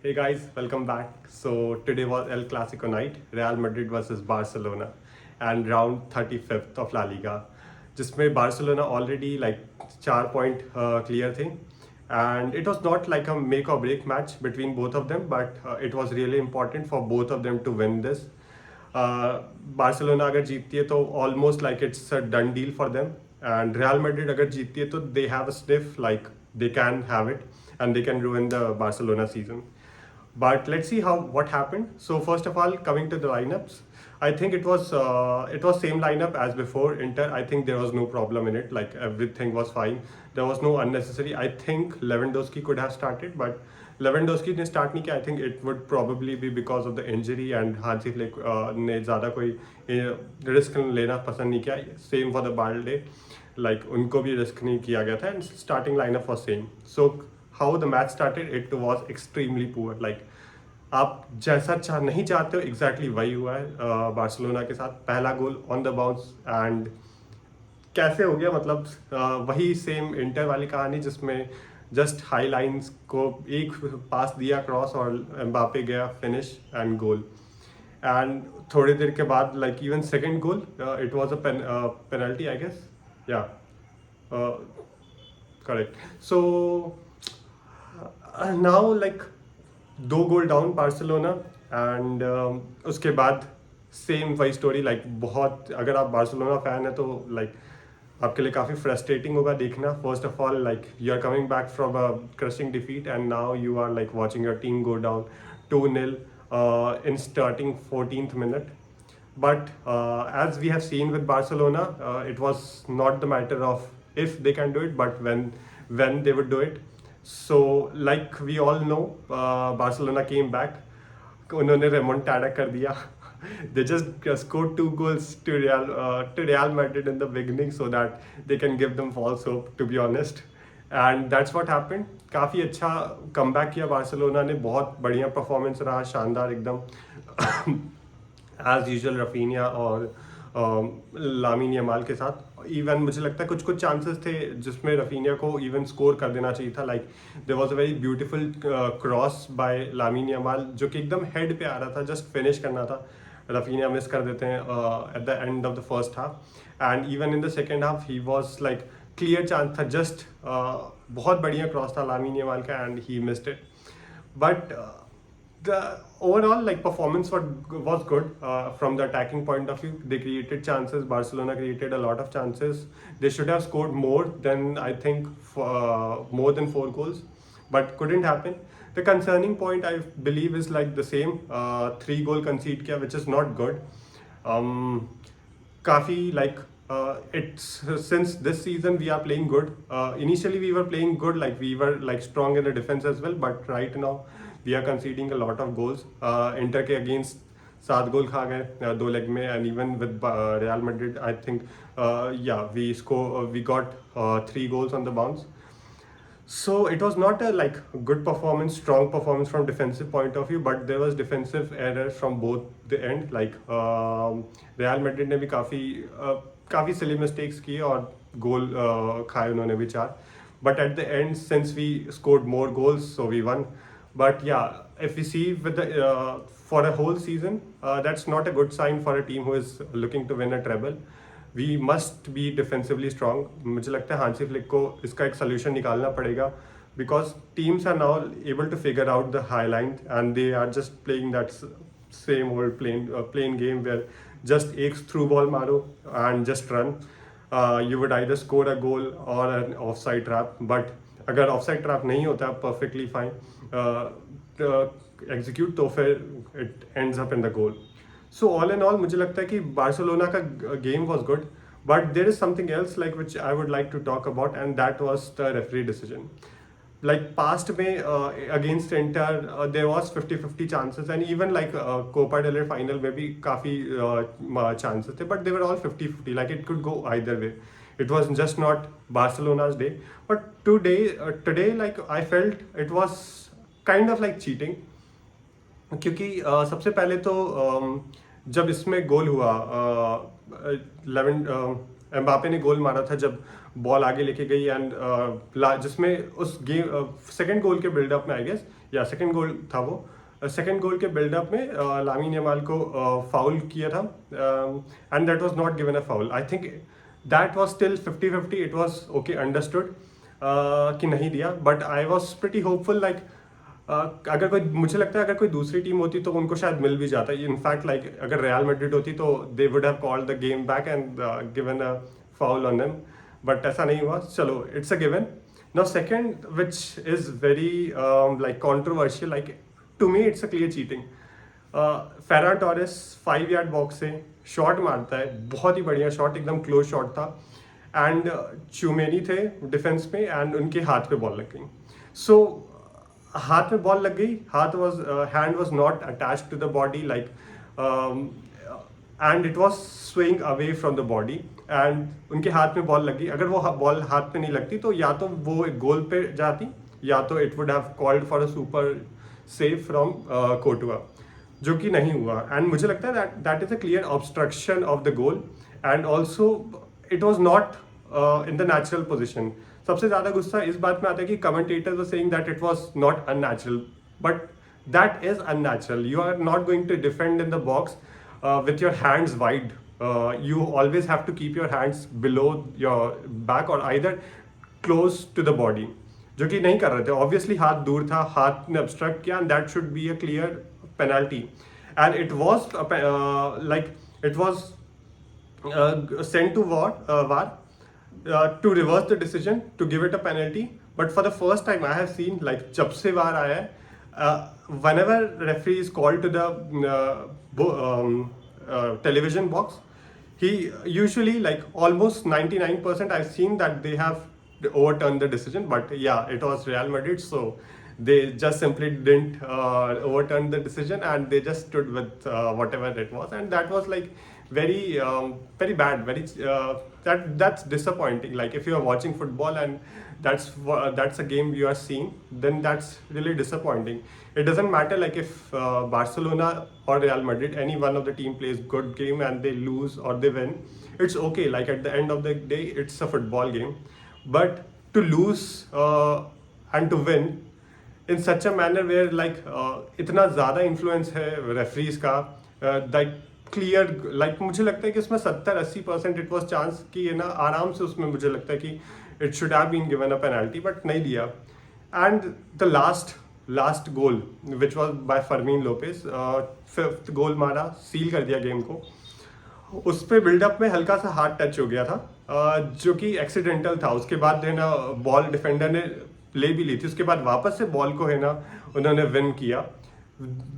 Hey guys, welcome back. So today was El Clasico night, Real Madrid versus Barcelona, and round 35th of La Liga, जिसमें Barcelona already like 4 point clear थे, and it was not like a make or break match between both of them, but it was really important for both of them to win this. Barcelona अगर जीतती है तो almost like it's a done deal for them and real Madrid अगर जीतती है तो they have a sniff like they can have it and they can ruin the Barcelona season. But let's see how what happened. So first of all, coming to the lineups, I think it was same lineup as before Inter. I think there was no problem in it. Like everything was fine. There was no unnecessary. I think Lewandowski could have started, but Lewandowski ने start नहीं किया. I think it would probably be because of the injury and Hansi Flick ने ज़्यादा कोई risk लेना पसंद नहीं किया. Same for the Balde. Like उनको भी risk नहीं किया गया था and starting lineup was same. So how the match started, it was extremely poor. Like आप जैसा नहीं चाहते हो एग्जैक्टली वही हुआ है बार्सिलोना के साथ. पहला गोल ऑन द बाउंस एंड कैसे हो गया मतलब वही सेम इंटर वाली कहानी जिसमें जस्ट हाई लाइंस को एक पास दिया क्रॉस और एम्बापे गया फिनिश एंड गोल. एंड थोड़ी देर के बाद like even second goal it was a penalty I guess. Yeah correct. So now like 2 goal down Barcelona and उसके बाद सेम वही स्टोरी. लाइक बहुत अगर आप बार्सिलोना फैन है तो लाइक आपके लिए काफ़ी फ्रस्ट्रेटिंग होगा देखना. First of all like you are coming back from a crushing defeat and now you are like watching your team go down 2-0 in starting 14th minute. But as we have seen with Barcelona, it was not the matter of if they can do it, but when they would do it. So like we all know, Barcelona came back. उन्होंने remontada कर दिया. They just scored 2 goals to Real Madrid in the beginning so that they can give them false hope, to be honest. And that's what happened. काफ़ी अच्छा comeback किया Barcelona ने. बहुत बढ़िया performance रहा, शानदार एकदम. एज यूजुअल रफीनिया और लामिन यमाल के साथ. इवन मुझे लगता है कुछ कुछ चांसेस थे जिसमें रफीनिया को इवन स्कोर कर देना चाहिए था. Like there was a very beautiful cross by Lamine Yamal जो कि एकदम हेड पे आ रहा था, जस्ट फिनिश करना था. रफीनिया मिस कर देते हैं at the end of the first half. And even in the second half he was like clear chance था, जस्ट बहुत बढ़िया क्रॉस था लामिन यमाल का and he missed it. But the overall like performance was good from the attacking point of view. They created chances. Barcelona created a lot of chances. They should have scored more than I think more than 4 goals, but couldn't happen. The concerning point I believe is like the same 3 goal concede kiya, which is not good. काफ़ी like it's since this season we are playing good. Initially we were playing good, like we were like strong in the defense as well, but right now we are conceding a lot of goals. Inter के against 7 गोल खा गए 2 leg में. And even with Real Madrid I think we got 3 goals on the bounce. So it was not a like good performance, strong performance from defensive point of view, but there was defensive errors from both the end. Like Real Madrid ने भी काफ़ी silly mistakes किए और गोल खाए उन्होंने भी 4. But at the end, since we scored more goals, so we won. But yeah, if we see with the for a whole season, that's not a good sign for a team who is looking to win a treble. We must be defensively strong. मुझे लगता है Hansi Flick को इसका एक solution निकालना पड़ेगा, because teams are now able to figure out the high line and they are just playing that same old plain game where just एक through ball मारो and just run. You would either score a goal or an offside trap, but अगर offside trap नहीं होता perfectly fine execute तो फिर it ends up in the goal. So all in all मुझे लगता है कि बार्सिलोना का game was good, but there is something else like which I would like to talk about and that was the referee decision. Like past में against Inter there was 50-50 chances and even like Copa del Rey final में भी काफ़ी chances थे, but they were all 50-50. Like it could go either way. It was just not Barcelona's day, but today like I felt it was kind of like cheating. क्योंकि सबसे पहले तो जब इसमें गोल हुआ एम्बापे ने गोल मारा था जब बॉल आगे लेके गई एंड जिसमें उस गेम सेकंड गोल के बिल्डअप में आई गेस या सेकंड गोल था वो। सेकंड गोल के बिल्डअप में लामिन यमाल को फाउल किया था, and that was not given a foul. I think that was still 50-50, it was okay understood कि नहीं दिया, but I was pretty hopeful like अगर कोई, मुझे लगता है अगर कोई दूसरी टीम होती तो उनको शायद मिल भी जाता। इनफैक्ट लाइक अगर रियल मैड्रिड होती तो they would have called the game back and given a foul on them, but ऐसा नहीं हुआ। चलो, it's a given. Now second which is very like controversial, like to me it's a clear cheating. Ferran Torres 5 yard box से shot मारता है, बहुत ही बढ़िया शॉट, एकदम क्लोज शॉट था, एंड चुमेनी थे डिफेंस में एंड उनके हाथ पे बॉल लग गई। सो हाथ में बॉल लग गई, hand was not attach to the body like, and it was swing away from the body, and उनके हाथ में बॉल लगी। अगर वो बॉल हाथ पे नहीं लगती तो या तो वो एक गोल पे जाती, या तो it would have called for a super save from Courtois, जो कि नहीं हुआ। एंड मुझे लगता है that is a clear obstruction of the goal, and also it was not in the natural position. सबसे ज़्यादा गुस्सा इस बात में आता है कि commentators were saying that it was not unnatural, but that is unnatural. You are not going to defend in the box with your hands wide. You always have to keep your hands below your back or either close to the body, जो कि नहीं कर रहे थे। Obviously हाथ दूर था, हाथ ने obstruct किया, and that should be a clear penalty. And it was like it was sent to VAR to reverse the decision to give it a penalty. But for the first time I have seen, like जब से VAR आया है, whenever referee is called to the television box, he usually, like almost 99% I've seen that they have overturned the decision. But yeah, it was Real Madrid, so they just simply didn't overturn the decision, and they just stood with whatever it was, and that was like very bad, that's disappointing. Like if you are watching football and that's a game you are seeing, then that's really disappointing. It doesn't matter like if Barcelona or Real Madrid, any one of the team plays good game and they lose or they win, it's okay. Like at the end of the day, it's a football game. But to lose and to win in such a manner where like इतना ज़्यादा influence है referees का, that clear, like मुझे लगता है कि इसमें 70-80% it was chance कि ये ना आराम से उसमें मुझे लगता है कि it should have been given a penalty, but नहीं दिया। And the last goal which was by Fermin Lopez, 5th goal मारा, सील कर दिया गेम को। उस पर बिल्डअप में हल्का सा हाथ टच हो गया था, जो कि एक्सीडेंटल था। उसके बाद है ना बॉल डिफेंडर ने ले भी ली थी, उसके बाद वापस से बॉल को है ना उन्होंने विन किया,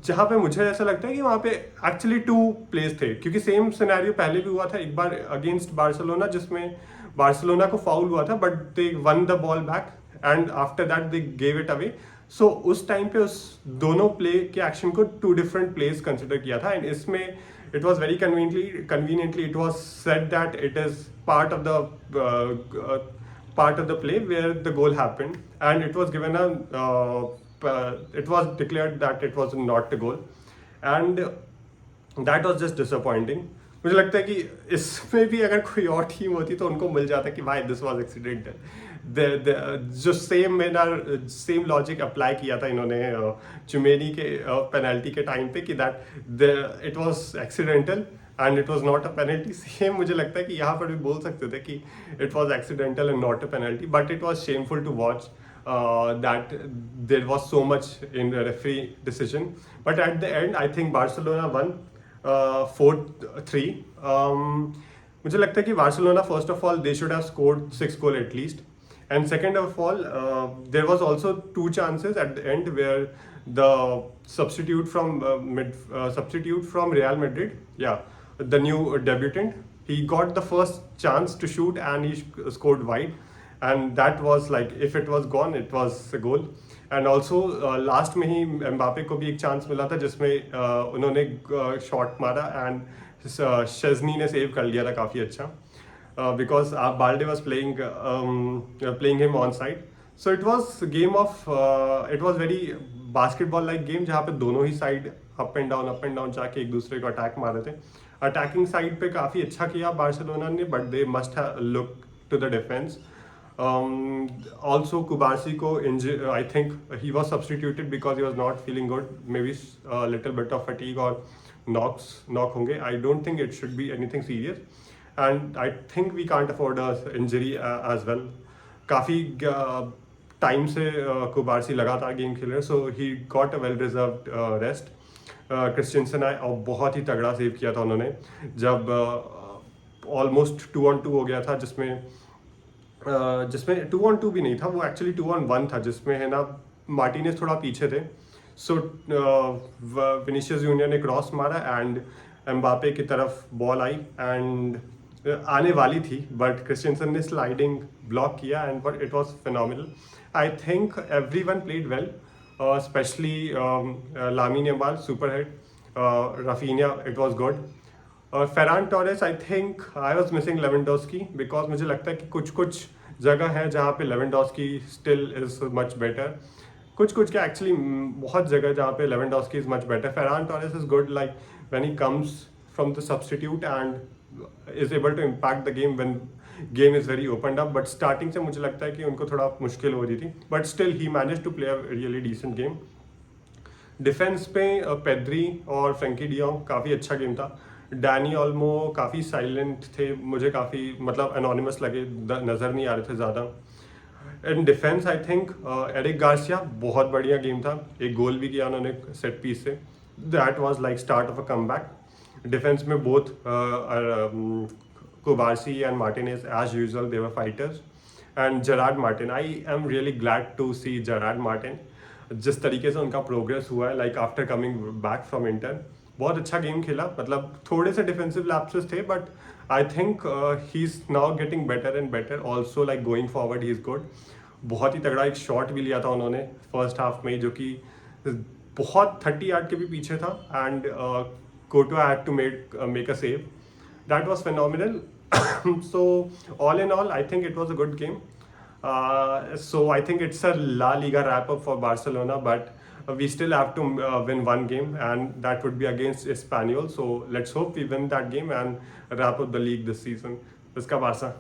जहाँ पे मुझे ऐसा लगता है कि वहाँ पे एक्चुअली 2 प्लेस थे, क्योंकि सेम सिनेरियो पहले भी हुआ था एक बार अगेंस्ट बार्सिलोना, जिसमें बार्सिलोना को फाउल हुआ था but they won the ball back and after that they gave it away. So उस टाइम पे उस दोनों प्ले के एक्शन को 2 डिफरेंट प्लेस कंसिडर किया था, एंड इसमें it was very conveniently it was said that it is part of the play where the goal happened, and it was given it was declared that it was not a goal, and that was just disappointing. मुझे लगता है कि इसमें भी अगर कोई और team होती तो उनको मिल जाता कि भाई दिस वाज एक्सीडेंटल। जो सेम लॉजिक अप्लाई किया था इन्होंने चुमेनी के पेनल्टी के टाइम पे कि that it was accidental and it was not a penalty, same मुझे लगता है कि यहाँ पर भी बोल सकते थे कि it was accidental and not a penalty, but it was shameful to watch that there was so much in the referee decision. But at the end I think Barcelona won 4-3. मुझे लगता है कि Barcelona first of all they should have scored 6 goal at least, and second of all there was also 2 chances at the end where the substitute from Real Madrid, the new debutant, he got the first chance to shoot and he scored wide, and that was like if it was gone it was a goal. And also last में ही Mbappe को भी एक chance मिला था जिसमें उन्होंने shot मारा and शेज़नी ने सेव कर लिया था काफ़ी अच्छा, because Balde was playing him on side. So it was game of it was very basketball like game, जहाँ पे दोनों ही साइड अप एंड डाउन जाके एक दूसरे को अटैक मार रहे थे. अटैकिंग साइड पे काफ़ी अच्छा किया बार्सिलोना ने, but they must have look to the defence. Also, Kubarsi ko I think he was substituted because he was not feeling good. Maybe a little bit of fatigue or knock होंगे. I don't think it should be anything serious, and I think we can't afford a injury as well. काफ़ी time से Cubarsi लगातार game खेल रहे हैं, so he got a well deserved rest. Christensen आए और बहुत ही तगड़ा सेव किया था उन्होंने जब ऑलमोस्ट 2-on-2 हो गया था, जिसमें 2-on-2 भी नहीं था, वो एक्चुअली 2-on-1 था, जिसमें है ना मार्टिनेज थोड़ा पीछे थे. सो विनीशियस जूनियर ने क्रॉस मारा एंड एम्बापे की तरफ बॉल आई एंड आने वाली थी, बट क्रिस्टियनसन ने स्लाइडिंग ब्लॉक किया and but it was phenomenal. I think every one played well, specially Lamine Yamal super hit, Raphinha it was good. Ferran Torres, I think I was missing Lewandowski because मुझे लगता है कि कुछ जगह है जहाँ पे Lewandowski still is much better. कुछ क्या एक्चुअली बहुत जगह जहाँ पे Lewandowski is much better. Ferran Torres is good like when he comes from the substitute and is able to impact the game when game is very opened up, but starting से मुझे लगता है कि उनको थोड़ा मुश्किल हो रही थी, but still he managed to play a really decent game. Defence पे पेड्री और फ्रेंकी डियोंग काफ़ी अच्छा गेम था. डैनी ओल्मो काफ़ी साइलेंट थे, मुझे काफ़ी मतलब एनोनिमस लगे, नज़र नहीं आ रहे थे ज़्यादा. In defence I think Eric Garcia बहुत बढ़िया गेम था, एक गोल भी किया उन्होंने सेट पीस से. That was like start of a comeback. Defence में both Kubarsi and Martinez, as usual, they were fighters. And Gerard Martin, I am really glad to see Gerard Martin. जिस तरीके से उनका progress हुआ है, like after coming back from inter, बहुत अच्छा game खेला. मतलब थोड़े से डिफेंसिव लैप्सेस थे, but I think he is now getting better and better. Also like going forward he is good. बहुत ही तगड़ा एक शॉट भी लिया था उन्होंने फर्स्ट हाफ में, जो कि बहुत 30 यार्ड के भी पीछे था, and Koto had to make a save. That was phenomenal. So all in all, I think it was a good game. So I think it's a La Liga wrap-up for Barcelona, but we still have to win one game, and that would be against Espanyol. So let's hope we win that game and wrap up the league this season. Iska Barca.